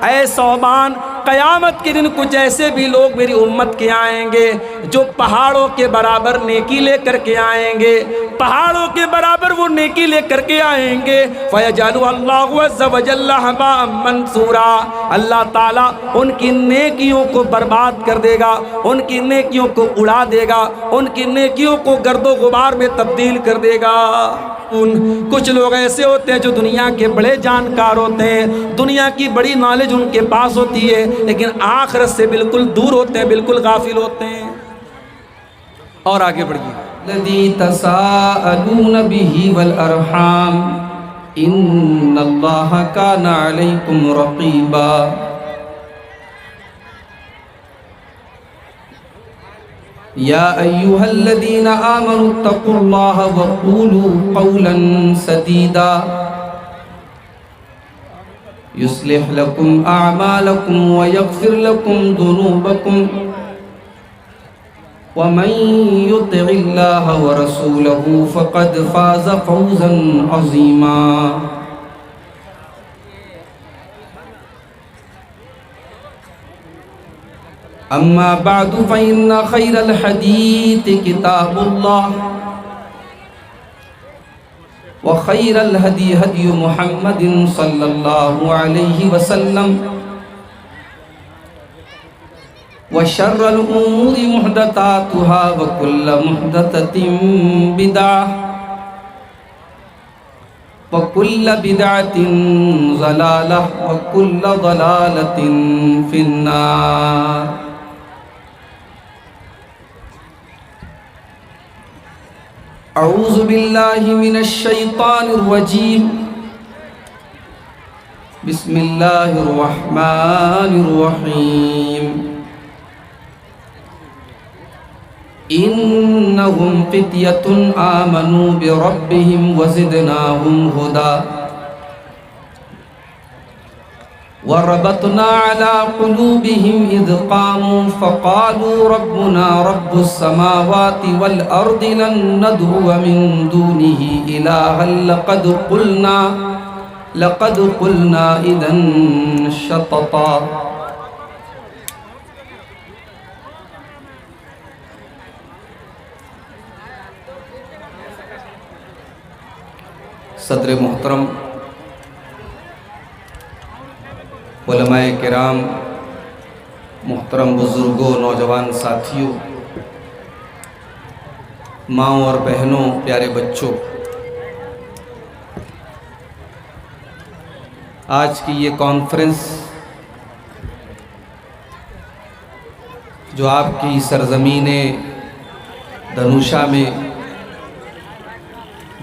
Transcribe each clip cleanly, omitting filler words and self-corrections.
اے صوبان، قیامت کے دن کچھ ایسے بھی لوگ میری امت کے آئیں گے جو پہاڑوں کے برابر نیکی لے کر کے آئیں گے، پہاڑوں کے برابر وہ نیکی لے کر کے آئیں گے۔ فَيَجْعَلُ اللَّهُ عَزَّ وَجَلَّ هَبَاءً مَنْثُورًا، اللہ تعالیٰ ان کی نیکیوں کو برباد کر دے گا، ان کی نیکیوں کو اڑا دے گا، ان کی نیکیوں کو گرد و غبار میں تبدیل کر دے گا۔ کچھ لوگ ایسے ہوتے ہیں جو دنیا کے بڑے جانکار ہوتے ہیں، دنیا کی بڑی نالج ان کے پاس ہوتی ہے، لیکن آخرت سے بالکل دور ہوتے ہیں، بالکل غافل ہوتے ہیں۔ اور آگے بڑھیے۔ الذی تساءلون به والارحام ان اللہ کان علیکم رقیبا۔ یا ایہا الذین آمنوا اتقوا اللہ وقولوا قولا سدیدا یصلح لکم اعمالکم ویغفر لکم ذنوبکم ومن يطع الله ورسوله فقد فاز فوزا عظيما۔ اما بعد فإن خير الحديث كتاب الله وخير الهدي هدي محمد صلى الله عليه وسلم وشر الأمور محدثاتها وكل محدثة بدعة وكل بدعة ضلالة وكل ضلالة في النار۔ اعوذ باللہ من الشیطان الرجیم، بسم اللہ الرحمن الرحیم۔ انہم فتیۃ آمنوا بربہم وزدناہم ہدی وربطنا على قلوبهم اذ قاموا فقالوا ربنا رب السماوات والارض لن ندعو من دونه الها لقد قلنا اذا شططا۔ صدر محترم، علماء کرام، محترم بزرگوں، نوجوان ساتھیوں، ماؤں اور بہنوں، پیارے بچوں، آج کی یہ کانفرنس جو آپ کی سرزمین دھنوشا میں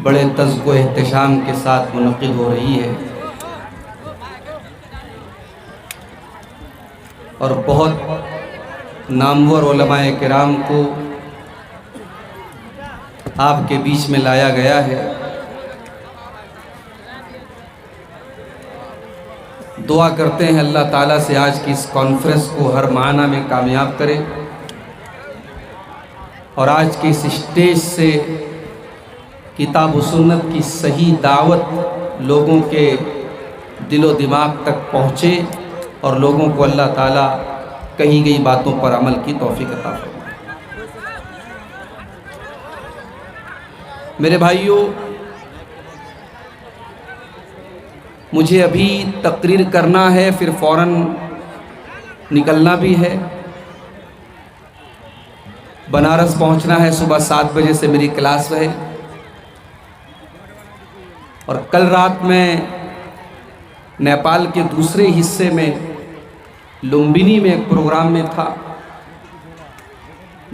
بڑے تذک و احتشام کے ساتھ منعقد ہو رہی ہے، اور بہت نامور علماء کرام کو آپ کے بیچ میں لایا گیا ہے۔ دعا کرتے ہیں اللہ تعالیٰ سے آج کی اس کانفرنس کو ہر معنی میں کامیاب کرے، اور آج کی اس اسٹیج سے کتاب و سنت کی صحیح دعوت لوگوں کے دل و دماغ تک پہنچے، اور لوگوں کو اللہ تعالیٰ کہی گئی باتوں پر عمل کی توفیق عطا فرمائے۔ میرے بھائیوں، مجھے ابھی تقریر کرنا ہے، پھر فوراً نکلنا بھی ہے، بنارس پہنچنا ہے، صبح 7 بجے سے میری کلاس ہے، اور کل رات میں نیپال کے دوسرے حصے میں لمبنی میں ایک پروگرام میں تھا،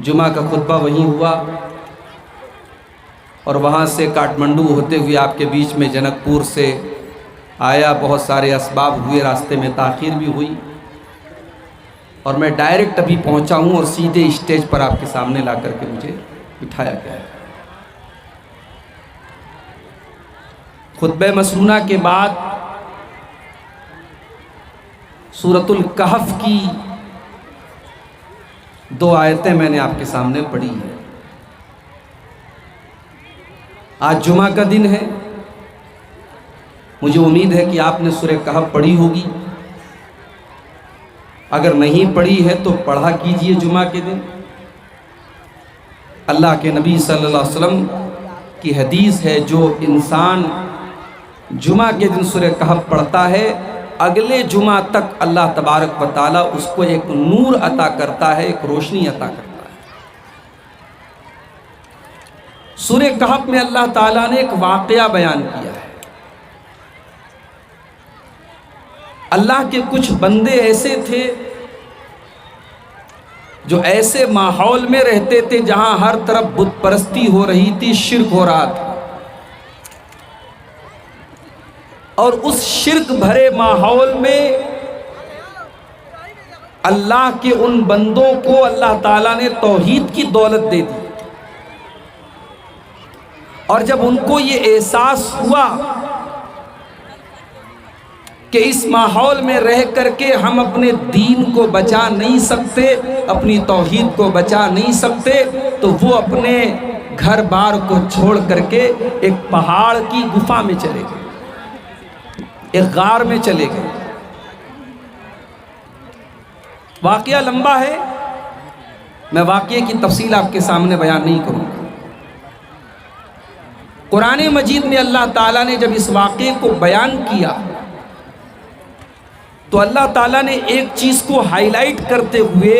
جمعہ کا خطبہ وہیں ہوا، اور وہاں سے کاٹمنڈو ہوتے ہوئے آپ کے بیچ میں جنک پور سے آیا، بہت سارے اسباب ہوئے، راستے میں تاخیر بھی ہوئی، اور میں ڈائریکٹ ابھی پہنچا ہوں اور سیدھے اسٹیج پر آپ کے سامنے لا کر کے مجھے بٹھایا گیا ہے۔ خطبہ مسنونہ کے بعد سورۃ الکہف کی 2 آیتیں میں نے آپ کے سامنے پڑھی ہیں۔ آج جمعہ کا دن ہے، مجھے امید ہے کہ آپ نے سورہ کہف پڑھی ہوگی، اگر نہیں پڑھی ہے تو پڑھا کیجئے جمعہ کے دن۔ اللہ کے نبی صلی اللہ علیہ وسلم کی حدیث ہے، جو انسان جمعہ کے دن سورہ کہف پڑھتا ہے اگلے جمعہ تک اللہ تبارک و تعالیٰ اس کو ایک نور عطا کرتا ہے، ایک روشنی عطا کرتا ہے۔ سورہ کہف میں اللہ تعالیٰ نے ایک واقعہ بیان کیا ہے۔ اللہ کے کچھ بندے ایسے تھے جو ایسے ماحول میں رہتے تھے جہاں ہر طرف بت پرستی ہو رہی تھی، شرک ہو رہا تھا، اور اس شرک بھرے ماحول میں اللہ کے ان بندوں کو اللہ تعالیٰ نے توحید کی دولت دے دی، اور جب ان کو یہ احساس ہوا کہ اس ماحول میں رہ کر کے ہم اپنے دین کو بچا نہیں سکتے، اپنی توحید کو بچا نہیں سکتے، تو وہ اپنے گھر بار کو چھوڑ کر کے ایک پہاڑ کی گفا میں چلے گئے، ایک غار میں چلے گئے۔ واقعہ لمبا ہے، میں واقعے کی تفصیل آپ کے سامنے بیان نہیں کروں گا۔ قرآن مجید میں اللہ تعالیٰ نے جب اس واقعے کو بیان کیا تو اللہ تعالیٰ نے ایک چیز کو ہائی لائٹ کرتے ہوئے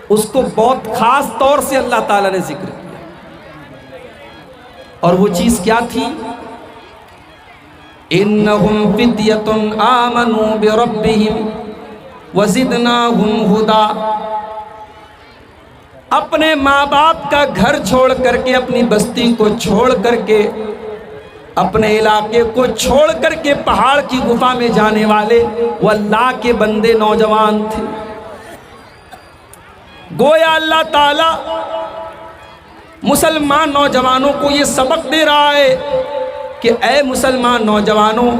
اس کو بہت خاص طور سے اللہ تعالیٰ نے ذکر کیا، اور وہ چیز کیا تھی؟ اِنَّهُمْ فِتْيَةٌ آمَنُوا بِرَبِّهِمْ وَزِدْنَاهُمْ هُدًى۔ اپنے ماں باپ کا گھر چھوڑ کر کے، اپنی بستی کو چھوڑ کر کے، اپنے علاقے کو چھوڑ کر کے پہاڑ کی گفا میں جانے والے وہ اللہ کے بندے نوجوان تھے۔ گویا اللہ تعالیٰ مسلمان نوجوانوں کو یہ سبق دے رہا ہے کہ اے مسلمان نوجوانوں،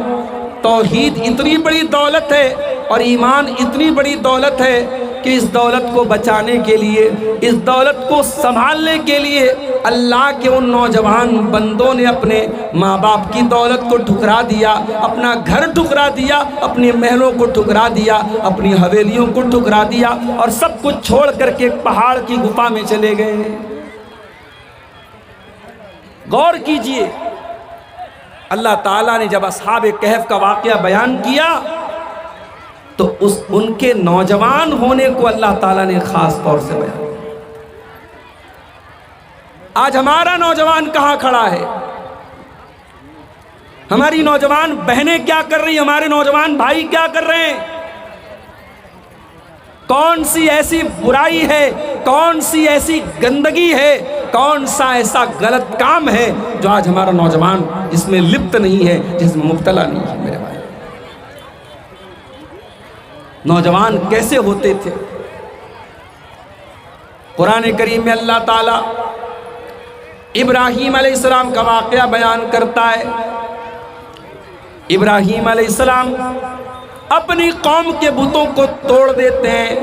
توحید اتنی بڑی دولت ہے اور ایمان اتنی بڑی دولت ہے کہ اس دولت کو بچانے کے لیے، اس دولت کو سنبھالنے کے لیے اللہ کے ان نوجوان بندوں نے اپنے ماں باپ کی دولت کو ٹھکرا دیا، اپنا گھر ٹھکرا دیا، اپنی محلوں کو ٹھکرا دیا، اپنی حویلیوں کو ٹھکرا دیا، اور سب کچھ چھوڑ کر کے پہاڑ کی گفا میں چلے گئے۔ غور کیجئے، اللہ تعالیٰ نے جب اصحاب کہف کا واقعہ بیان کیا تو ان کے نوجوان ہونے کو اللہ تعالیٰ نے خاص طور سے بیان کیا۔ آج ہمارا نوجوان کہاں کھڑا ہے؟ ہماری نوجوان بہنیں کیا کر رہی ہیں؟ ہمارے نوجوان بھائی کیا کر رہے ہیں؟ کون سی ایسی برائی ہے، کون سی ایسی گندگی ہے، کون سا ایسا غلط کام ہے جو آج ہمارا نوجوان جس میں لپت نہیں ہے، جس میں مبتلا نہیں ہے؟ میرے بھائی، نوجوان کیسے ہوتے تھے؟ قرآن کریم میں اللہ تعالیٰ ابراہیم علیہ السلام کا واقعہ بیان کرتا ہے۔ ابراہیم علیہ السلام اپنی قوم کے بتوں کو توڑ دیتے ہیں،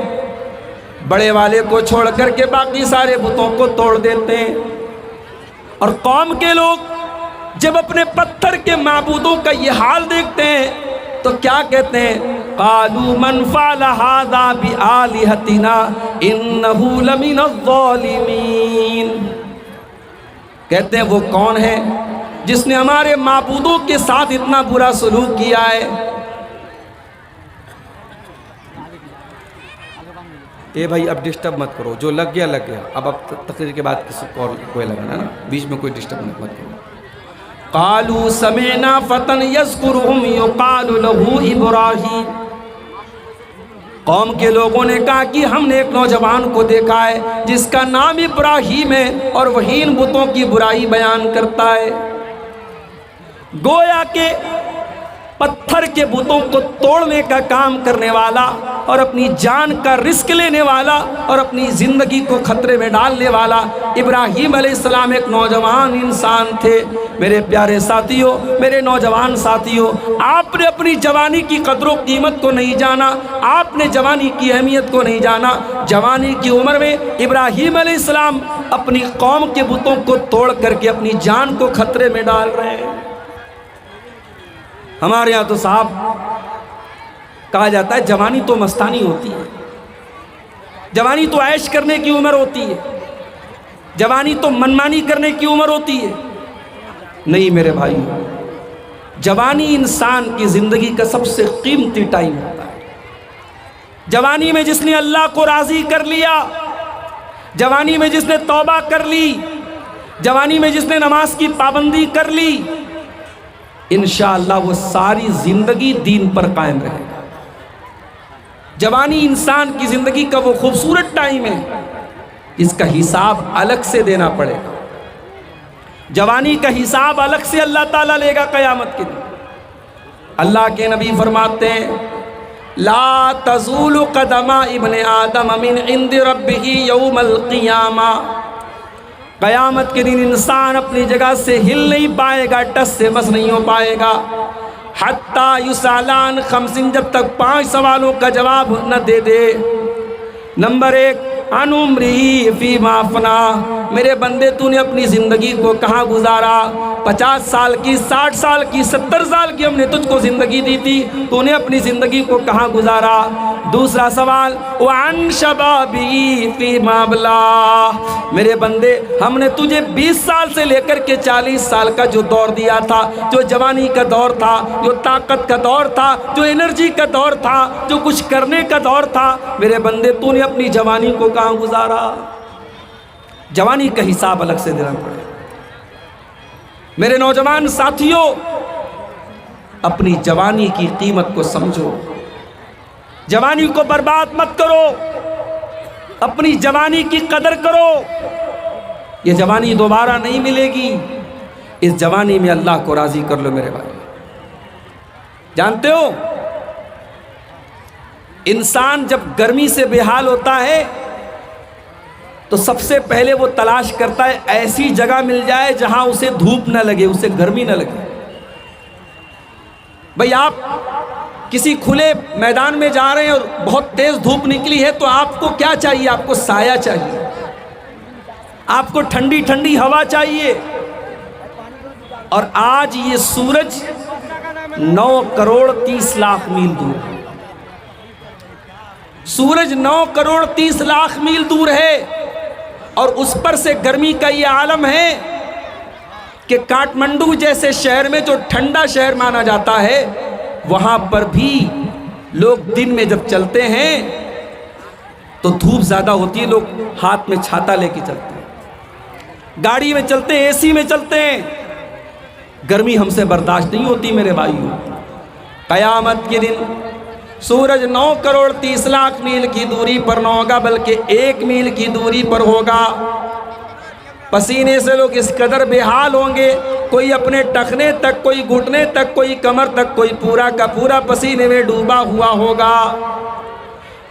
بڑے والے کو چھوڑ کر کے باقی سارے بتوں کو توڑ دیتے ہیں، اور قوم کے لوگ جب اپنے پتھر کے معبودوں کا یہ حال دیکھتے ہیں تو کیا کہتے ہیں؟ قالوا من فعل هذا بآلهتنا انه لمن الظالمین۔ کہتے ہیں وہ کون ہے جس نے ہمارے معبودوں کے ساتھ اتنا برا سلوک کیا ہے؟ اے بھائی اب ڈسٹرب مت کرو، جو لگ گیا لگ گیا، اب تقریر کے بعد کسی کوئی لگانا نا، بیچ میں کوئی ڈسٹرب مت کرو۔ قالوا سمعنا فتى يذكرهم يقال له ابراہیم۔ قوم کے لوگوں نے کہا کہ ہم نے ایک نوجوان کو دیکھا ہے جس کا نام ابراہیم ہے اور وہی ان بتوں کی برائی بیان کرتا ہے۔ گویا کہ پتھر کے بتوں کو توڑنے کا کام کرنے والا اور اپنی جان کا رسک لینے والا اور اپنی زندگی کو خطرے میں ڈالنے والا ابراہیم علیہ السلام ایک نوجوان انسان تھے۔ میرے پیارے ساتھیوں، میرے نوجوان ساتھیوں، آپ نے اپنی جوانی کی قدر و قیمت کو نہیں جانا، آپ نے جوانی کی اہمیت کو نہیں جانا۔ جوانی کی عمر میں ابراہیم علیہ السلام اپنی قوم کے بتوں کو توڑ کر کے اپنی جان کو خطرے میں ڈال رہے ہیں۔ ہمارے یہاں تو صاحب کہا جاتا ہے جوانی تو مستانی ہوتی ہے، جوانی تو عیش کرنے کی عمر ہوتی ہے، جوانی تو منمانی کرنے کی عمر ہوتی ہے۔ نہیں میرے بھائیو، جوانی انسان کی زندگی کا سب سے قیمتی ٹائم ہوتا ہے۔ جوانی میں جس نے اللہ کو راضی کر لیا، جوانی میں جس نے توبہ کر لی، جوانی میں جس نے نماز کی پابندی کر لی، انشاءاللہ وہ ساری زندگی دین پر قائم رہے گا۔ جوانی انسان کی زندگی کا وہ خوبصورت ٹائم ہے جس کا حساب الگ سے دینا پڑے گا۔ جوانی کا حساب الگ سے اللہ تعالیٰ لے گا قیامت کے دن۔ اللہ کے نبی فرماتے ہیں لا تزول قدم ابن آدم من عند ربہ یوم القیامہ، قیامت کے دن انسان اپنی جگہ سے ہل نہیں پائے گا، ٹس سے بس نہیں ہو پائے گا، حتیٰ یسالان خمسین، جب تک 5 سوالوں کا جواب نہ دے دے۔ نمبر 1 عن عمری فیما افنا، میرے بندے تو نے اپنی زندگی کو کہاں گزارا؟ 50 سال کی، 60 سال کی، 70 سال کی ہم نے تجھ کو زندگی دی تھی، تو نے اپنی زندگی کو کہاں گزارا؟ دوسرا سوال وعن شبابی فیما ابلا، میرے بندے ہم نے تجھے 20 سال سے لے کر کے 40 سال کا جو دور دیا تھا، جو جوانی کا دور تھا، جو طاقت کا دور تھا، جو انرجی کا دور تھا، جو کچھ کرنے کا دور تھا، میرے بندے تو نے اپنی جوانی کو کہاں گزارا؟ جوانی کا حساب الگ سے دینا پڑے۔ میرے نوجوان ساتھیوں، اپنی جوانی کی قیمت کو سمجھو، جوانی کو برباد مت کرو، اپنی جوانی کی قدر کرو۔ یہ جوانی دوبارہ نہیں ملے گی، اس جوانی میں اللہ کو راضی کر لو میرے بھائی۔ جانتے ہو انسان جب گرمی سے بے حال ہوتا ہے تو سب سے پہلے وہ تلاش کرتا ہے ایسی جگہ مل جائے جہاں اسے دھوپ نہ لگے، اسے گرمی نہ لگے۔ بھئی آپ کسی کھلے میدان میں جا رہے ہیں اور بہت تیز دھوپ نکلی ہے تو آپ کو کیا چاہیے؟ آپ کو سایہ چاہیے، آپ کو ٹھنڈی ٹھنڈی ہوا چاہیے۔ اور آج یہ سورج 9 کروڑ 30 لاکھ میل دور ہے، سورج 9 کروڑ 30 لاکھ میل دور ہے، اور اس پر سے گرمی کا یہ عالم ہے کہ کاٹمنڈو جیسے شہر میں جو ٹھنڈا شہر مانا جاتا ہے، وہاں پر بھی لوگ دن میں جب چلتے ہیں تو دھوپ زیادہ ہوتی ہے، لوگ ہاتھ میں چھاتا لے کے چلتے ہیں، گاڑی میں چلتے ہیں، اے سی میں چلتے ہیں، گرمی ہم سے برداشت نہیں ہوتی میرے بھائیوں۔ قیامت کے دن سورج 9 کروڑ 30 لاکھ میل کی دوری پر نہ ہوگا بلکہ 1 میل کی دوری پر ہوگا۔ پسینے سے لوگ اس قدر بے حال ہوں گے، کوئی اپنے ٹخنے تک، کوئی گھٹنے تک، کوئی کمر تک، کوئی پورا کا پورا پسینے میں ڈوبا ہوا ہوگا۔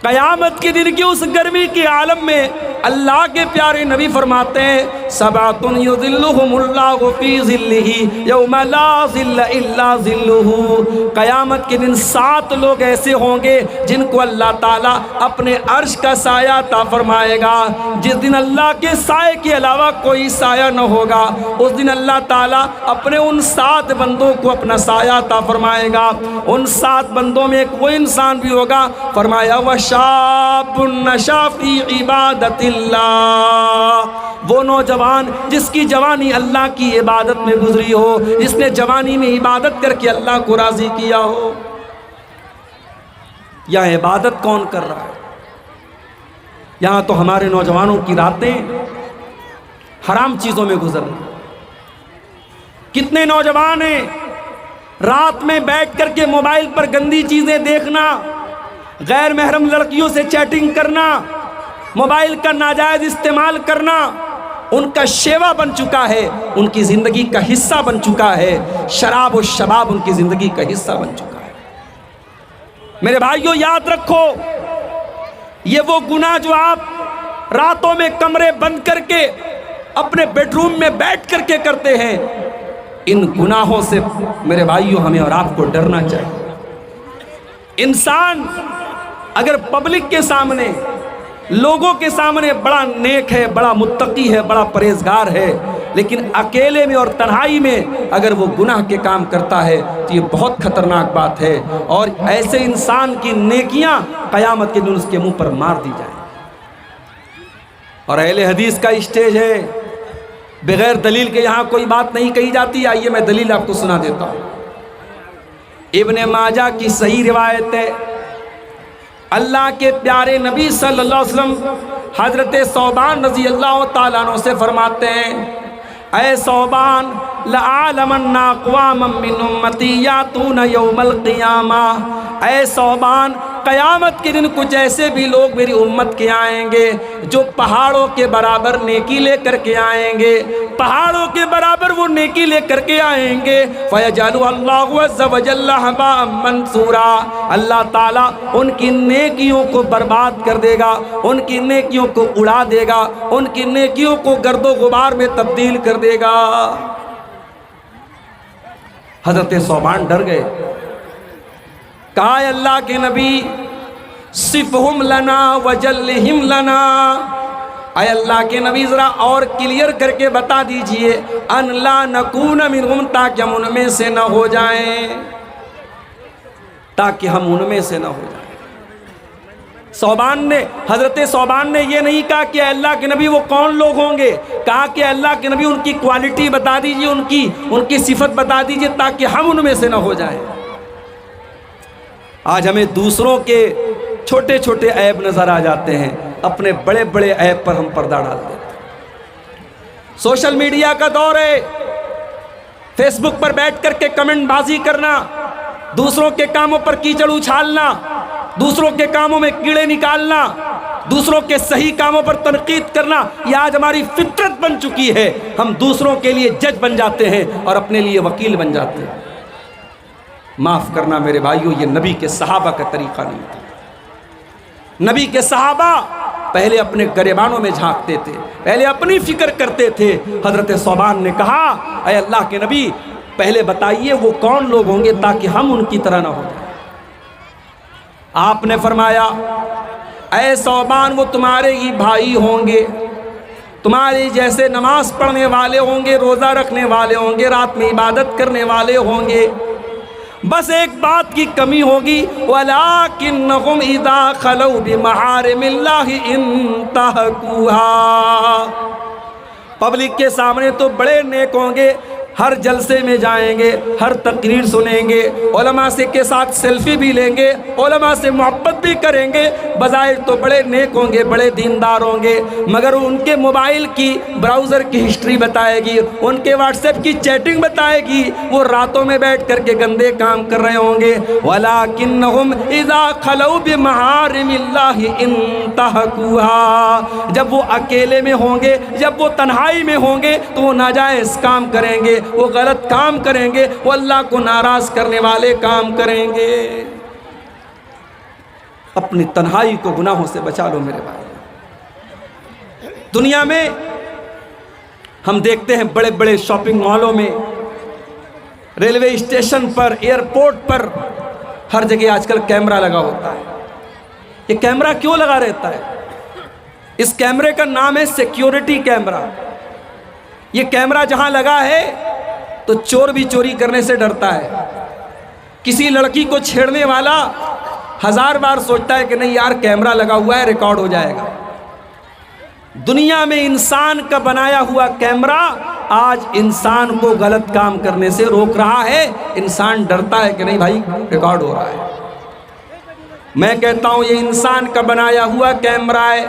قیامت کے دن کی اس گرمی کے عالم میں اللہ کے پیارے نبی فرماتے ہیں سبعۃ یظلھم اللہ فی ظلہ یوم لا ظل الا ظلہ، قیامت کے دن 7 لوگ ایسے ہوں گے جن کو اللہ تعالیٰ اپنے عرش کا سایہ عطا فرمائے گا۔ جس دن اللہ کے سائے کے علاوہ کوئی سایہ نہ ہوگا، اس دن اللہ تعالیٰ اپنے ان 7 بندوں کو اپنا سایہ عطا فرمائے گا۔ ان 7 بندوں میں ایک وہ انسان بھی ہوگا، فرمایا وَشَابٌ نَشَا فِي عِبَادَةِ اللہ، وہ نوجوان جس کی جوانی اللہ کی عبادت میں گزری ہو، جس نے جوانی میں عبادت کر کے اللہ کو راضی کیا ہو۔ یہاں عبادت کون کر رہا ہے؟ یہاں تو ہمارے نوجوانوں کی راتیں حرام چیزوں میں گزر رہی۔ کتنے نوجوان ہیں رات میں بیٹھ کر کے موبائل پر گندی چیزیں دیکھنا، غیر محرم لڑکیوں سے چیٹنگ کرنا، موبائل کا ناجائز استعمال کرنا ان کا شیوا بن چکا ہے، ان کی زندگی کا حصہ بن چکا ہے۔ شراب و شباب ان کی زندگی کا حصہ بن چکا ہے۔ میرے بھائیوں یاد رکھو، یہ وہ گناہ جو آپ راتوں میں کمرے بند کر کے اپنے بیڈ روم میں بیٹھ کر کے کرتے ہیں، ان گناہوں سے میرے بھائیوں ہمیں اور آپ کو ڈرنا چاہیے۔ انسان اگر پبلک کے سامنے، لوگوں کے سامنے بڑا نیک ہے، بڑا متقی ہے، بڑا پرہیزگار ہے، لیکن اکیلے میں اور تنہائی میں اگر وہ گناہ کے کام کرتا ہے تو یہ بہت خطرناک بات ہے، اور ایسے انسان کی نیکیاں قیامت کے دن اس کے منہ پر مار دی جائیں۔ اور اہل حدیث کا اسٹیج ہے، بغیر دلیل کے یہاں کوئی بات نہیں کہی جاتی۔ آئیے میں دلیل آپ کو سنا دیتا ہوں۔ ابن ماجہ کی صحیح روایت ہے، اللہ کے پیارے نبی صلی اللہ علیہ وسلم حضرت ثوبان رضی اللہ تعالیٰ عنہ سے فرماتے ہیں، اے ثوبان لَأَعْلَمَنَّ أَقْوَامًا مِّنْ أُمَّتِي يَأْتُونَ يَوْمَ الْقِيَامَةِ، اے ثوبان قیامت کے دن کچھ ایسے بھی لوگ میری امت کے آئیں گے جو پہاڑوں کے برابر نیکی لے کر کے آئیں گے، پہاڑوں کے برابر وہ نیکی لے کر کے آئیں گے، فَيَجْعَلُ اللَّهُ عَزَّ وَجَلَّ هَبَاءً مَّنثُورًا، اللہ تعالیٰ ان کی نیکیوں کو برباد کر دے گا، ان کی نیکیوں کو اڑا دے گا، ان کی نیکیوں کو گرد و غبار میں تبدیل کر دے گا۔ حضرت ثوبان ڈر گئے، کہا اے اللہ کے نبی صفہم لنا وجلہم لنا، اے اللہ کے نبی ذرا اور کلیئر کر کے بتا دیجئے، ان لا نکون منہم، تاکہ ہم ان میں سے نہ ہو جائیں، تاکہ ہم ان میں سے نہ ہو جائیں۔ حضرت ثوبان نے یہ نہیں کہا کہ اے اللہ کے نبی وہ کون لوگ ہوں گے، کہا کہ اے اللہ کے نبی ان کی کوالٹی بتا دیجئے، ان کی صفت بتا دیجئے تاکہ ہم ان میں سے نہ ہو جائیں۔ آج ہمیں دوسروں کے چھوٹے چھوٹے عیب نظر آ جاتے ہیں، اپنے بڑے بڑے عیب پر ہم پردہ ڈال دیتے ہیں۔ سوشل میڈیا کا دور ہے، فیس بک پر بیٹھ کر کے کمنٹ بازی کرنا، دوسروں کے کاموں پر کیچڑ اچھالنا، دوسروں کے کاموں میں کیڑے نکالنا، دوسروں کے صحیح کاموں پر تنقید کرنا، یہ آج ہماری فطرت بن چکی ہے۔ ہم دوسروں کے لیے جج بن جاتے ہیں اور اپنے لیے وکیل بن جاتے ہیں۔ معاف کرنا میرے بھائیو، یہ نبی کے صحابہ کا طریقہ نہیں تھا۔ نبی کے صحابہ پہلے اپنے گریبانوں میں جھانکتے تھے، پہلے اپنی فکر کرتے تھے۔ حضرت ثوبان نے کہا اے اللہ کے نبی پہلے بتائیے وہ کون لوگ ہوں گے تاکہ ہم ان کی طرح نہ ہو جائیں۔ آپ نے فرمایا اے ثوبان وہ تمہارے ہی بھائی ہوں گے، تمہارے جیسے نماز پڑھنے والے ہوں گے، روزہ رکھنے والے ہوں گے، رات میں عبادت کرنے والے ہوں گے، بس ایک بات کی کمی ہوگی، وَلَٰكِنَّهُمْ إِذَا خَلَوْا بِمَحَارِمِ اللَّهِ انتهكوها، پبلک کے سامنے تو بڑے نیک ہوں گے، ہر جلسے میں جائیں گے، ہر تقریر سنیں گے، علماء سے کے ساتھ سیلفی بھی لیں گے، علماء سے محبت بھی کریں گے، بظاہر تو بڑے نیک ہوں گے، بڑے دیندار ہوں گے، مگر ان کے موبائل کی براؤزر کی ہسٹری بتائے گی، ان کے واٹس ایپ کی چیٹنگ بتائے گی، وہ راتوں میں بیٹھ کر کے گندے کام کر رہے ہوں گے۔ وَلَٰكِنَّهُمْ إِذَا خَلَوْا بِمَحَارِمِ اللَّهِ انتهكوها، جب وہ اکیلے میں ہوں گے، جب وہ تنہائی میں ہوں گے تو وہ ناجائز کام کریں گے، وہ غلط کام کریں گے، وہ اللہ کو ناراض کرنے والے کام کریں گے۔ اپنی تنہائی کو گناہوں سے بچا لو میرے بھائی۔ دنیا میں ہم دیکھتے ہیں بڑے بڑے شاپنگ مالوں میں، ریلوے اسٹیشن پر، ایئرپورٹ پر، ہر جگہ آج کل کیمرہ لگا ہوتا ہے۔ یہ کیمرہ کیوں لگا رہتا ہے؟ اس کیمرے کا نام ہے سیکیورٹی کیمرہ۔ یہ کیمرہ جہاں لگا ہے تو چور بھی چوری کرنے سے ڈرتا ہے، کسی لڑکی کو چھیڑنے والا ہزار بار سوچتا ہے کہ نہیں یار کیمرہ لگا ہوا ہے ریکارڈ ہو جائے گا۔ دنیا میں انسان کا بنایا ہوا کیمرہ آج انسان کو غلط کام کرنے سے روک رہا ہے۔ انسان ڈرتا ہے کہ نہیں بھائی ریکارڈ ہو رہا ہے۔ میں کہتا ہوں یہ انسان کا بنایا ہوا کیمرہ ہے،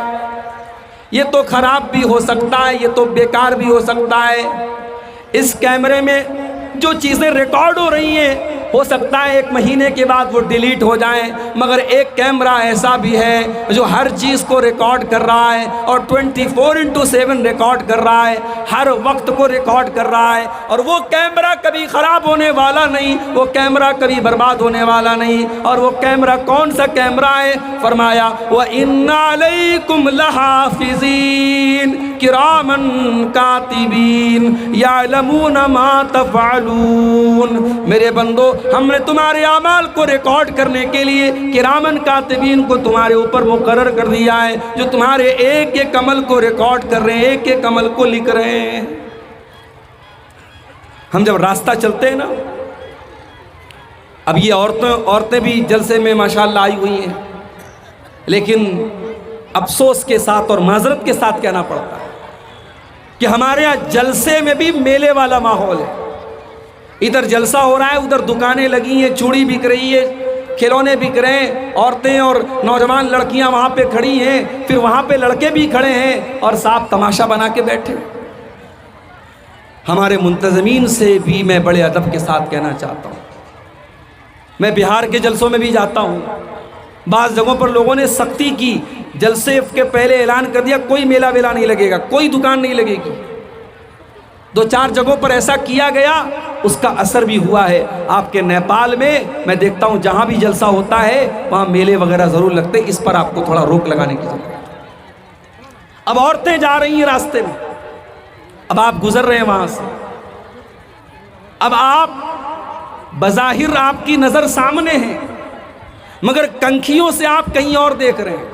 یہ تو خراب بھی ہو سکتا ہے، یہ تو بیکار بھی ہو سکتا ہے۔ اس کیمرے میں جو چیزیں ریکارڈ ہو رہی ہیں ہو سکتا ہے 1 مہینے کے بعد وہ ڈیلیٹ ہو جائیں، مگر ایک کیمرہ ایسا بھی ہے جو ہر چیز کو ریکارڈ کر رہا ہے اور 24/7 ریکارڈ کر رہا ہے، ہر وقت کو ریکارڈ کر رہا ہے، اور وہ کیمرہ کبھی خراب ہونے والا نہیں، وہ کیمرہ کبھی برباد ہونے والا نہیں۔ اور وہ کیمرہ کون سا کیمرہ ہے؟ فرمایا وَإِنَّ عَلَيْكُمْ لَحَافِظِينَ كِرَامًا كَاتِبِينَ يَعْلَمُونَ مَا تَفْعَلُونَ، میرے بندو ہم نے تمہارے اعمال کو ریکارڈ کرنے کے لیے کرامن کاتبین کو تمہارے اوپر مقرر کر دیا ہے، جو تمہارے ایک ایک عمل کو ریکارڈ کر رہے ہیں، ایک ایک عمل کو لکھ رہے ہیں۔ ہم جب راستہ چلتے ہیں نا، اب یہ عورتیں بھی جلسے میں ماشاءاللہ آئی ہوئی ہیں، لیکن افسوس کے ساتھ اور معذرت کے ساتھ کہنا پڑتا ہے کہ ہمارے یہاں جلسے میں بھی میلے والا ماحول ہے. ادھر جلسہ ہو رہا ہے، ادھر دکانیں لگی ہیں، چوڑی بک رہی ہے، کھلونے بک رہے ہیں، عورتیں اور نوجوان لڑکیاں وہاں پہ کھڑی ہیں، پھر وہاں پہ لڑکے بھی کھڑے ہیں اور صاحب تماشا بنا کے بیٹھے. ہمارے منتظمین سے بھی میں بڑے ادب کے ساتھ کہنا چاہتا ہوں، میں بہار کے جلسوں میں بھی جاتا ہوں، بعض جگہوں پر لوگوں نے سختی کی، جلسے کے پہلے اعلان کر دیا کوئی میلہ ویلا نہیں لگے گا، کوئی دکان نہیں لگے گی. 2-4 جگہوں پر ایسا کیا گیا، اس کا اثر بھی ہوا ہے. آپ کے نیپال میں دیکھتا ہوں جہاں بھی جلسہ ہوتا ہے وہاں میلے وغیرہ ضرور لگتے. اس پر آپ کو تھوڑا روک لگانے کی ضرورت ہے. اب عورتیں جا رہی ہیں راستے میں، اب آپ گزر رہے ہیں وہاں سے، اب آپ بظاہر آپ کی نظر سامنے ہے، مگر کنکھیوں سے آپ کہیں اور دیکھ رہے ہیں.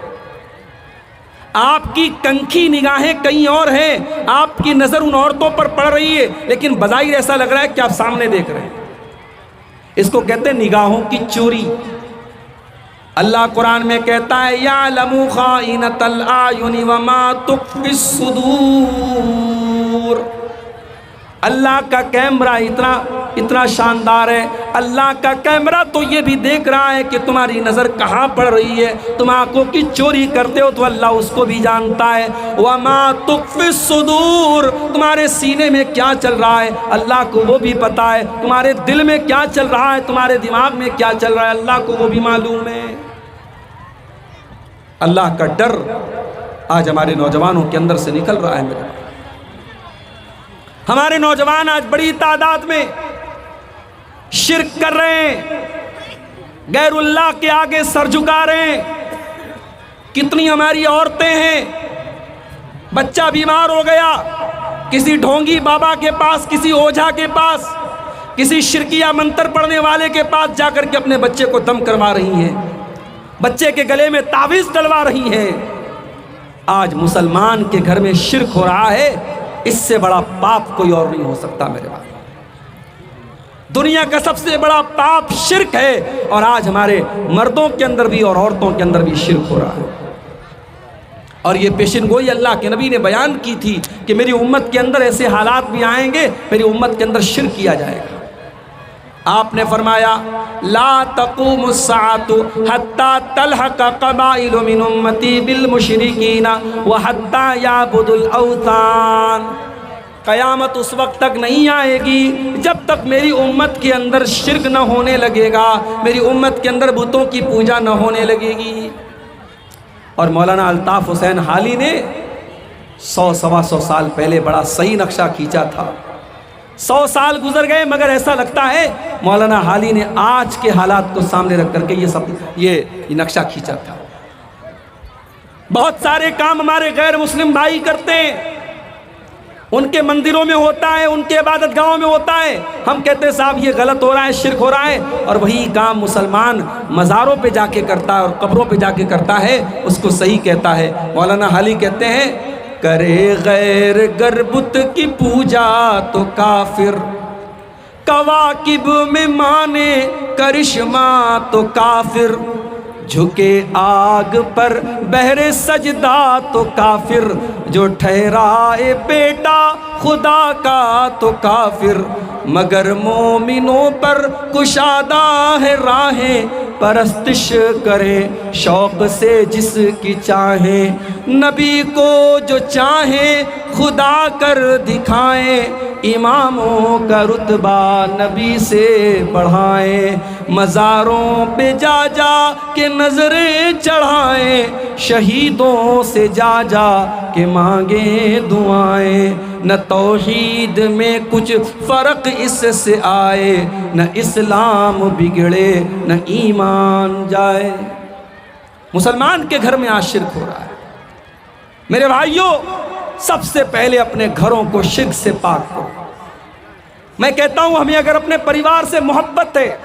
آپ کی کنکھی نگاہیں کہیں اور ہیں، آپ کی نظر ان عورتوں پر پڑ رہی ہے، لیکن بظاہر ایسا لگ رہا ہے کہ آپ سامنے دیکھ رہے ہیں. اس کو کہتے ہیں نگاہوں کی چوری. اللہ قرآن میں کہتا ہے یعلم خائنۃ الاعین وما تخفی الصدور. اللہ کا کیمرہ اتنا شاندار ہے، اللہ کا کیمرہ تو یہ بھی دیکھ رہا ہے کہ تمہاری نظر کہاں پڑ رہی ہے. تم آنکھوں کی چوری کرتے ہو تو اللہ اس کو بھی جانتا ہے. وما تخفی الصدور، تمہارے سینے میں کیا چل رہا ہے اللہ کو وہ بھی پتا ہے. تمہارے دل میں کیا چل رہا ہے، تمہارے دماغ میں کیا چل رہا ہے اللہ کو وہ بھی معلوم ہے. اللہ کا ڈر آج ہمارے نوجوانوں کے اندر سے نکل رہا ہے. میرے ہمارے نوجوان آج بڑی تعداد میں شرک کر رہے ہیں، غیر اللہ کے آگے سر جھکا رہے ہیں. کتنی ہماری عورتیں ہیں، بچہ بیمار ہو گیا، کسی ڈھونگی بابا کے پاس، کسی اوجھا کے پاس، کسی شرکیہ منتر پڑھنے والے کے پاس جا کر کے اپنے بچے کو دم کروا رہی ہیں، بچے کے گلے میں تعویذ ڈلوا رہی ہیں. آج مسلمان کے گھر میں شرک ہو رہا ہے، اس سے بڑا پاپ کوئی اور نہیں ہو سکتا. میرے بھائی، دنیا کا سب سے بڑا پاپ شرک ہے، اور آج ہمارے مردوں کے اندر بھی اور عورتوں کے اندر بھی شرک ہو رہا ہے. اور یہ پیشن گوئی اللہ کے نبی نے بیان کی تھی کہ میری امت کے اندر ایسے حالات بھی آئیں گے، میری امت کے اندر شرک کیا جائے گا. آپ نے فرمایا لا تقوم الساعۃ حتی تلحق قبائل من امتی بالمشرکین وحتی یعبدوا الاوثان. قیامت اس وقت تک نہیں آئے گی جب تک میری امت کے اندر شرک نہ ہونے لگے گا، میری امت کے اندر بتوں کی پوجا نہ ہونے لگے گی. اور مولانا الطاف حسین حالی نے 100-125 سال پہلے بڑا صحیح نقشہ کھینچا تھا. 100 سال گزر گئے مگر ایسا لگتا ہے مولانا حالی نے آج کے حالات کو سامنے رکھ کر کے یہ نقشہ کھینچا تھا. بہت سارے کام ہمارے غیر مسلم بھائی کرتے ہیں، ان کے مندروں میں ہوتا ہے، ان کے عبادت گاہوں میں ہوتا ہے، ہم کہتے ہیں صاحب یہ غلط ہو رہا ہے، شرک ہو رہا ہے. اور وہی کام مسلمان مزاروں پہ جا کے کرتا ہے اور قبروں پہ جا کے کرتا ہے، اس کو صحیح کہتا ہے. مولانا حالی کہتے ہیں کرے غیر گر بت کی پوجا تو کافر، کواکب میں مانے کرشمہ تو کافر، جھکے آگ پر بہر سجدہ تو کافر، جو ٹھہرائے بیٹا خدا کا تو کافر، مگر مومنوں پر کشادہ ہے راہیں، پرستش کرے شوق سے جس کی چاہیں، نبی کو جو چاہیں خدا کر دکھائیں، اماموں کا رتبہ نبی سے بڑھائیں، مزاروں پہ جا جا کے نظریں چڑھائیں، شہیدوں سے جا جا کے مانگیں دعائیں، نہ توحید میں کچھ فرق اس سے آئے، نہ اسلام بگڑے نہ ایمان جائے. مسلمان کے گھر میں آج شرک ہو رہا ہے. میرے بھائیوں، سب سے پہلے اپنے گھروں کو شرک سے پاک کرو. میں کہتا ہوں ہمیں اگر اپنے پریوار سے محبت ہے،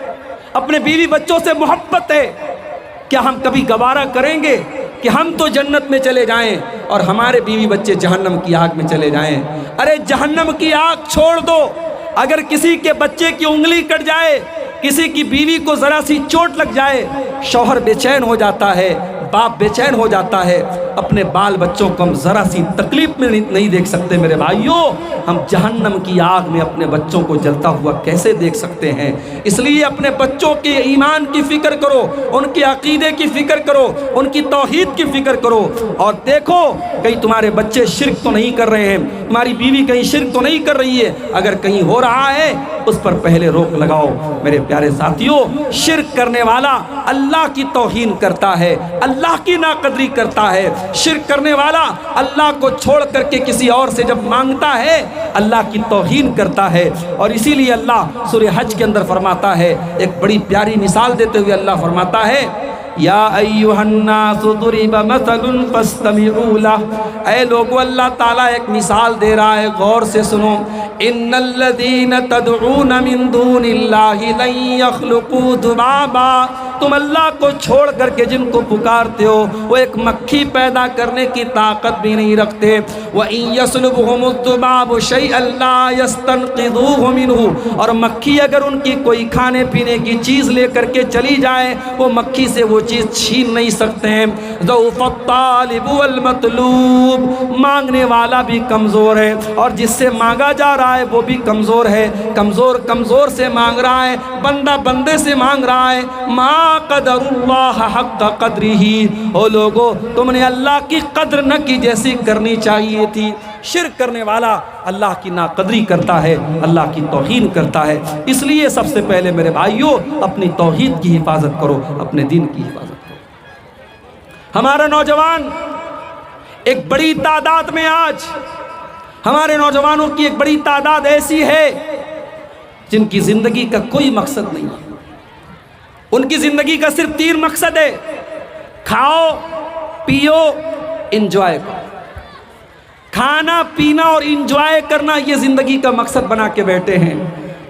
اپنے بیوی بچوں سے محبت ہے، کیا ہم کبھی گوارا کریں گے کہ ہم تو جنت میں چلے جائیں اور ہمارے بیوی بچے جہنم کی آگ میں چلے جائیں؟ ارے جہنم کی آگ چھوڑ دو، اگر کسی کے بچے کی انگلی کٹ جائے، کسی کی بیوی کو ذرا سی چوٹ لگ جائے، شوہر بے چین ہو جاتا ہے، باپ بے چین ہو جاتا ہے۔ اپنے بال بچوں کو ہم ذرا سی تکلیف میں نہیں دیکھ سکتے میرے بھائیوں، ہم جہنم کی آگ میں اپنے بچوں کو جلتا ہوا کیسے دیکھ سکتے ہیں؟ اس لیے اپنے بچوں کے ایمان کی فکر کرو، ان کے عقیدے کی فکر کرو، ان کی توحید کی فکر کرو، اور دیکھو کہیں تمہارے بچے شرک تو نہیں کر رہے ہیں، تمہاری بیوی کہیں شرک تو نہیں کر رہی ہے۔ اگر کہیں ہو رہا ہے اس پر پہلے روک لگاؤ۔ میرے پیارے ساتھیوں، شرک کرنے والا اللہ کی توہین کرتا ہے، اللہ کی ناقدری کرتا ہے۔ شرک کرنے والا اللہ کو چھوڑ کر کے کسی اور سے جب مانگتا ہے، اللہ کی توہین کرتا ہے۔ اور اسی لیے اللہ سورہ حج کے اندر فرماتا ہے، ایک بڑی پیاری مثال دیتے ہوئے اللہ فرماتا ہے، یا ایھا الناس ضرب مثل فاستمعوا لہ۔ اے لوگو، اللہ تعالیٰ ایک مثال دے رہا ہے، غور سے سنو۔ ان الذین تدعون من دون اللہ لن یخلقوا ذبابا۔ تم اللہ کو چھوڑ کر کے جن کو پکارتے ہو وہ ایک مکھی پیدا کرنے کی طاقت بھی نہیں رکھتے۔ وَإِن يَسْلُبْهُمُ الذُّبَابُ شَيْئًا لَّا يَسْتَنقِذُوهُ مِنْهُ۔ اور مکھی اگر ان کی کوئی کھانے پینے کی چیز لے کر کے چلی جائے، وہ مکھی سے وہ چیز چھین نہیں سکتے ہیں۔ ضعف الطالب والمطلوب۔ مانگنے والا بھی کمزور ہے اور جس سے مانگا جا رہا ہے وہ بھی کمزور ہے۔ کمزور سے مانگ رہا ہے، بندہ بندے سے مانگ رہا ہے۔ ما قدر اللہ حق قدرہ۔ او لوگو، تم نے اللہ کی قدر نہ کی جیسی کرنی چاہیے تھی۔ شرک کرنے والا اللہ کی ناقدری کرتا ہے، اللہ کی توہین کرتا ہے۔ اس لیے سب سے پہلے میرے بھائیوں، اپنی توحید کی حفاظت کرو، اپنے دین کی حفاظت کرو۔ ہمارا نوجوان ایک بڑی تعداد میں، آج ہمارے نوجوانوں کی ایک بڑی تعداد ایسی ہے جن کی زندگی کا کوئی مقصد نہیں ہے۔ ان کی زندگی کا صرف 3 مقصد ہے: کھاؤ، پیو، انجوائے کرو۔ کھانا پینا اور انجوائے کرنا یہ زندگی کا مقصد بنا کے بیٹھے ہیں۔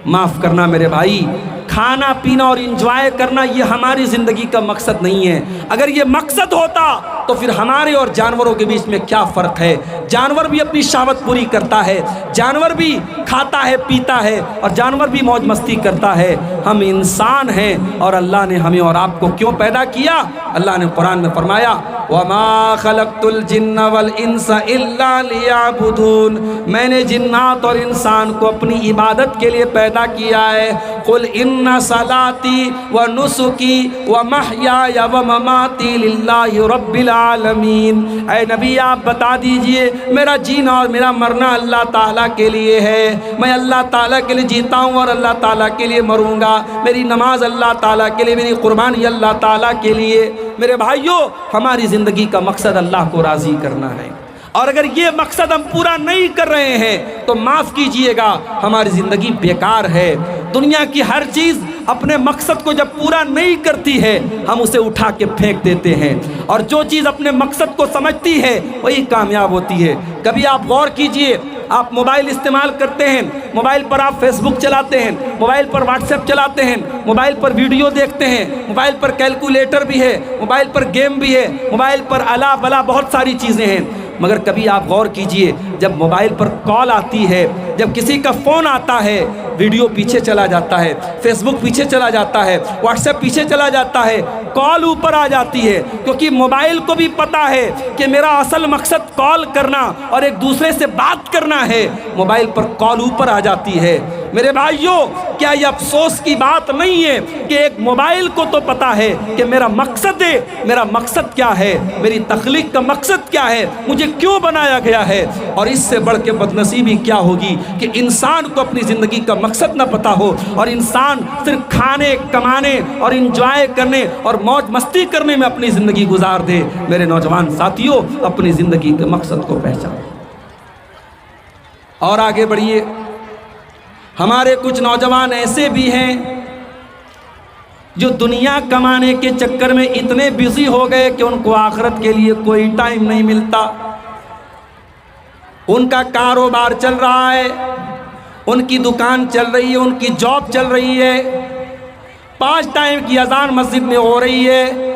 معاف کرنا میرے بھائی، کھانا پینا اور انجوائے کرنا یہ ہماری زندگی کا مقصد نہیں ہے۔ اگر یہ مقصد ہوتا تو پھر ہمارے اور جانوروں کے بیچ میں کیا فرق ہے؟ جانور بھی اپنی شہوت پوری کرتا ہے، جانور بھی کھاتا ہے پیتا ہے، اور جانور بھی موج مستی کرتا ہے۔ ہم انسان ہیں، اور اللہ نے ہمیں اور آپ کو کیوں پیدا کیا؟ اللہ نے قرآن میں فرمایا، وَمَا خَلَقْتُ الْجِنَّ وَالْإِنسَ إِلَّا لِيَعْبُدُونَ۔ میں نے جنات اور انسان کو اپنی عبادت کے لیے پیدا کیا ہے۔ قُلْ إِنَّ صَلَاتِي وَنُسُكِي وَمَحْيَايَ وَمَمَاتِي لِلَّهِ رَبِّ العالمین۔ اے نبی، آپ بتا دیجئے، میرا جینا اور میرا مرنا اللہ تعالیٰ کے لیے ہے۔ میں اللہ تعالیٰ کے لیے جیتا ہوں اور اللہ تعالیٰ کے لیے مروں گا۔ میری نماز اللہ تعالیٰ کے لیے، میری قربانی اللہ تعالیٰ کے لیے۔ میرے بھائیوں، ہماری زندگی کا مقصد اللہ کو راضی کرنا ہے، اور اگر یہ مقصد ہم پورا نہیں کر رہے ہیں تو معاف کیجئے گا، ہماری زندگی بیکار ہے۔ دنیا کی ہر چیز اپنے مقصد کو جب پورا نہیں کرتی ہے، ہم اسے اٹھا کے پھینک دیتے ہیں، اور جو چیز اپنے مقصد کو سمجھتی ہے وہی کامیاب ہوتی ہے۔ کبھی آپ غور کیجئے، آپ موبائل استعمال کرتے ہیں، موبائل پر آپ فیس بک چلاتے ہیں، موبائل پر واٹس ایپ چلاتے ہیں، موبائل پر ویڈیو دیکھتے ہیں، موبائل پر کیلکولیٹر بھی ہے، موبائل پر گیم بھی ہے، موبائل پر الا بلا بہت ساری چیزیں ہیں۔ مگر کبھی آپ غور کیجئے، جب موبائل پر کال آتی ہے، جب کسی کا فون آتا ہے، ویڈیو پیچھے چلا جاتا ہے، فیس بک پیچھے چلا جاتا ہے، واٹس ایپ پیچھے چلا جاتا ہے، کال اوپر آ جاتی ہے، کیونکہ موبائل کو بھی پتا ہے کہ میرا اصل مقصد کال کرنا اور ایک دوسرے سے بات کرنا ہے۔ موبائل پر کال اوپر آ جاتی ہے۔ میرے بھائیوں، کیا یہ افسوس کی بات نہیں ہے کہ ایک موبائل کو تو پتا ہے کہ میرا مقصد ہے، میرا مقصد کیا ہے، میری تخلیق کا مقصد کیا ہے، مجھے کیوں بنایا گیا ہے؟ اور اس سے بڑھ کے بدنصیبی کیا ہوگی کہ انسان کو اپنی زندگی کا مقصد نہ پتا ہو، اور انسان صرف کھانے، کمانے اور انجوائے کرنے اور موج مستی کرنے میں اپنی زندگی گزار دے۔ میرے نوجوان ساتھیوں، اپنی زندگی کے مقصد کو پہچانیں اور آگے بڑھیے۔ ہمارے کچھ نوجوان ایسے بھی ہیں جو دنیا کمانے کے چکر میں اتنے بزی ہو گئے کہ ان کو آخرت کے لیے کوئی ٹائم نہیں ملتا۔ ان کا کاروبار چل رہا ہے، ان کی دکان چل رہی ہے، ان کی جاب چل رہی ہے، 5 ٹائم کی اذان مسجد میں ہو رہی ہے،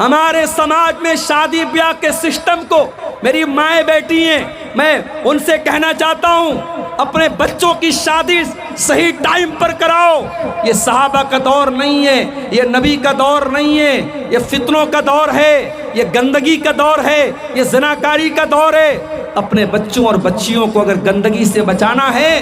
ہمارے سماج میں شادی بیاہ کے سسٹم کو میری مائیں بیٹی ہیں، میں ان سے کہنا چاہتا ہوں اپنے بچوں کی شادی صحیح ٹائم پر کراؤ۔ یہ صحابہ کا دور نہیں ہے، یہ نبی کا دور نہیں ہے، یہ فتنوں کا دور ہے، یہ گندگی کا دور ہے، یہ زناکاری کا دور ہے۔ اپنے بچوں اور بچیوں کو اگر گندگی سے بچانا ہے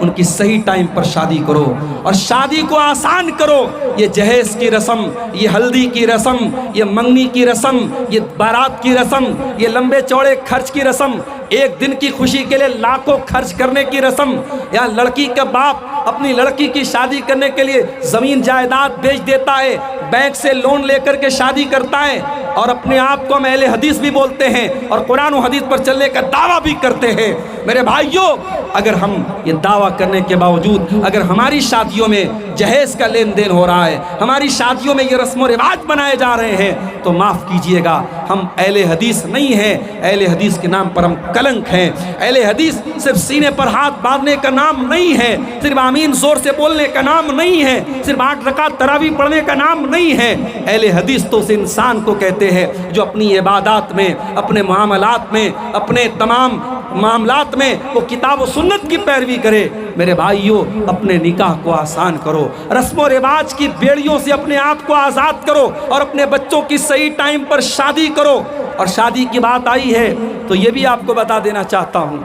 ان کی صحیح ٹائم پر شادی کرو اور شادی کو آسان کرو۔ یہ جہیز کی رسم، یہ ہلدی کی رسم، یہ منگنی کی رسم، یہ بارات کی رسم، یہ لمبے چوڑے خرچ کی رسم، ایک دن کی خوشی کے لیے لاکھوں خرچ کرنے کی رسم، یا لڑکی کا باپ اپنی لڑکی کی شادی کرنے کے لیے زمین جائیداد بیچ دیتا ہے، بینک سے لون لے کر کے شادی کرتا ہے، اور اپنے آپ کو ہم اہل حدیث بھی بولتے ہیں اور قرآن و حدیث پر چلنے کا دعویٰ بھی کرتے ہیں۔ میرے بھائیوں، اگر ہم یہ دعویٰ کرنے کے باوجود اگر ہماری شادیوں میں جہیز کا لین دین ہو رہا ہے، ہماری شادیوں میں یہ رسم و رواج بنائے جا رہے ہیں، تو معاف کیجئے گا، ہم اہل حدیث نہیں ہیں۔ اہل حدیث کے نام پر ہم کلنک ہیں۔ اہل حدیث صرف سینے پر ہاتھ باندھنے کا نام نہیں ہے، صرف آمین زور سے بولنے کا نام نہیں ہے، صرف 8 رکعت تراویح پڑھنے کا نام نہیں ہے۔ اہل حدیث تو اس انسان کو کہتے ہیں جو اپنی عبادات میں، اپنے معاملات میں، اپنے تمام معاملات میں وہ کتاب و سنت کی پیروی کرے۔ میرے بھائیوں، اپنے نکاح کو آسان کرو، رسم و رواج کی بیڑیوں سے اپنے آپ کو آزاد کرو اور اپنے بچوں کی صحیح ٹائم پر شادی کرو۔ اور شادی کی بات آئی ہے تو یہ بھی آپ کو بتا دینا چاہتا ہوں،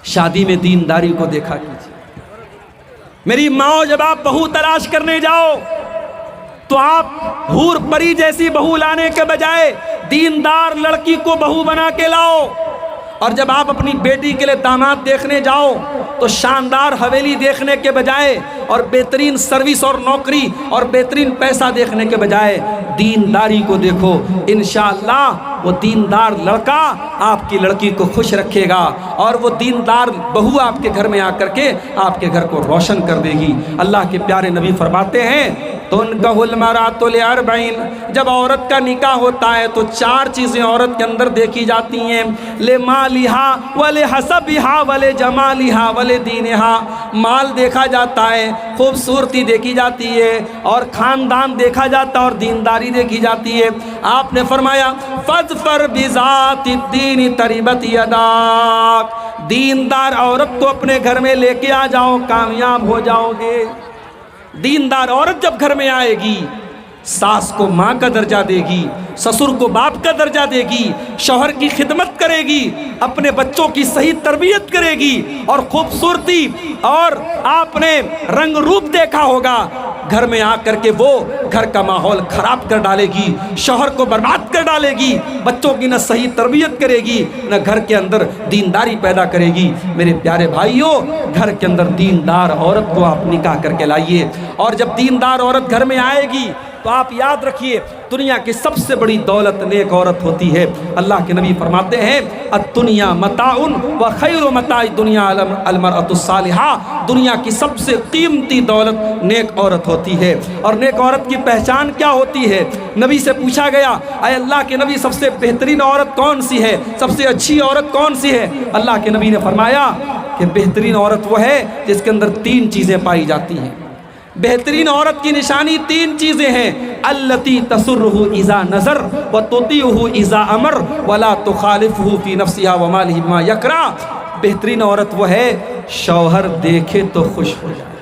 شادی میں دینداری کو دیکھا کیجیے۔ میری ماں، جب آپ بہو تلاش کرنے جاؤ تو آپ حور پری جیسی بہو لانے کے بجائے دیندار لڑکی کو بہو بنا کے لاؤ، اور جب آپ اپنی بیٹی کے لیے داماد دیکھنے جاؤ تو شاندار حویلی دیکھنے کے بجائے اور بہترین سروس اور نوکری اور بہترین پیسہ دیکھنے کے بجائے دینداری کو دیکھو۔ انشاءاللہ وہ دیندار لڑکا آپ کی لڑکی کو خوش رکھے گا اور وہ دیندار بہو آپ کے گھر میں آ کر کے آپ کے گھر کو روشن کر دے گی۔ اللہ کے پیارے نبی فرماتے ہیں تنکح المرأۃ لأربعین، جب عورت کا نکاح ہوتا ہے تو 4 چیزیں عورت کے اندر دیکھی جاتی ہیں، لمالہا ولحسبہا ولجمالہا ولدینہا۔ مال دیکھا جاتا ہے، خوبصورتی دیکھی جاتی ہے، اور خاندان دیکھا جاتا ہے، اور دینداری دیکھی جاتی ہے۔ آپ نے فرمایا فاظفر بذات الدین تربت یداک، دیندار عورت کو اپنے گھر میں لے کے آ جاؤ، کامیاب ہو جاؤ گے۔ دیندار عورت جب گھر میں آئے گی، ساس کو ماں کا درجہ دے گی، سسر کو باپ کا درجہ دے گی، شوہر کی خدمت کرے گی، اپنے بچوں کی صحیح تربیت کرے گی، اور خوبصورتی اور آپ نے رنگ روپ دیکھا ہوگا، گھر میں آ کر کے وہ گھر کا ماحول خراب کر ڈالے گی، شوہر کو برباد کر ڈالے گی، بچوں کی نہ صحیح تربیت کرے گی، نہ گھر کے اندر دینداری پیدا کرے گی۔ میرے پیارے بھائیوں، گھر کے اندر دیندار عورت کو آپ نکاح کر کے لائیے، اور جب دیندار عورت گھر میں آئے گی تو آپ یاد رکھیے دنیا کی سب سے بڑی دولت نیک عورت ہوتی ہے۔ اللہ کے نبی فرماتے ہیں الدنیا متاع وخیر متاع الدنیا المرأۃ الصالحہ، دنیا کی سب سے قیمتی دولت نیک عورت ہوتی ہے۔ اور نیک عورت کی پہچان کیا ہوتی ہے؟ نبی سے پوچھا گیا اے اللہ کے نبی سب سے بہترین عورت کون سی ہے، سب سے اچھی عورت کون سی ہے؟ اللہ کے نبی نے فرمایا کہ بہترین عورت وہ ہے جس کے اندر 3 چیزیں پائی جاتی ہیں۔ بہترین عورت کی نشانی 3 چیزیں ہیں، التی تسرہ اذا نظر وتطیعہ اذا امر ولا تخالفہ فی نفسها ومالہ بما یکرہ۔ بہترین عورت وہ ہے شوہر دیکھے تو خوش ہو جائے۔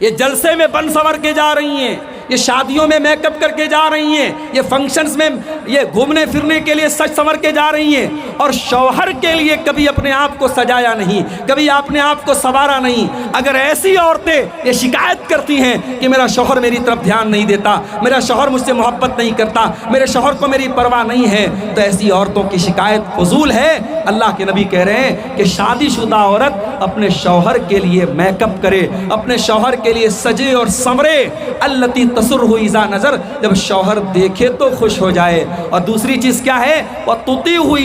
یہ جلسے میں بن سنور کے جا رہی ہیں، یہ شادیوں میں میک اپ کر کے جا رہی ہیں، یہ فنکشنز میں یہ گھومنے پھرنے کے لیے سج سنور کے جا رہی ہیں، اور شوہر کے لیے کبھی اپنے آپ کو سجایا نہیں، کبھی اپنے آپ کو سنوارا نہیں۔ اگر ایسی عورتیں یہ شکایت کرتی ہیں کہ میرا شوہر میری طرف دھیان نہیں دیتا، میرا شوہر مجھ سے محبت نہیں کرتا، میرے شوہر کو میری پرواہ نہیں ہے، تو ایسی عورتوں کی شکایت فضول ہے۔ اللہ کے نبی کہہ رہے ہیں کہ شادی شدہ عورت اپنے شوہر کے لیے میک اپ کرے، اپنے شوہر کے لیے سجے اور سنورے، التی تسرہ اذا نظر، جب شوہر دیکھے تو خوش ہو جائے۔ اور دوسری چیز کیا ہے؟ وتطیعہ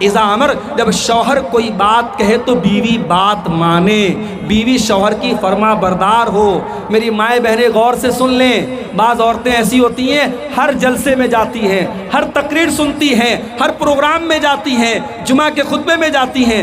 اذا امر، جب شوہر کوئی بات کہے تو بیوی بات مانے، بیوی شوہر کی فرما بردار ہو۔ میری مائیں بہنیں غور سے سن لیں، بعض عورتیں ایسی ہوتی ہیں ہر جلسے میں جاتی ہیں، ہر تقریر سنتی ہیں، ہر پروگرام میں جاتی ہیں، جمعہ کے خطبے میں جاتی ہیں،